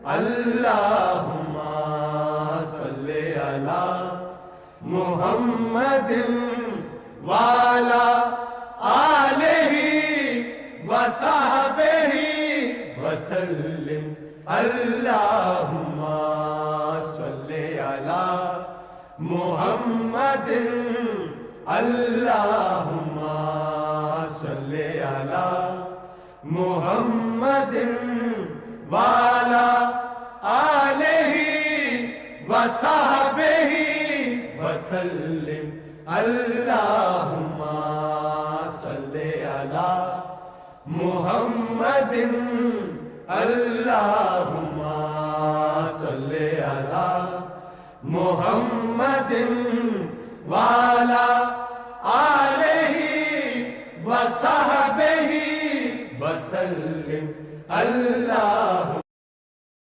اللہم صلی علی محمد وعلی آلہ وصحبہ وسلم اللہم صلی علی محمد اللہم صلی علی محمد وعلی آلہ وصحبہ وسلم اللہم صلی علی محمد اللہم صلی علی محمد وعلی آلہ وصحبہ وسلم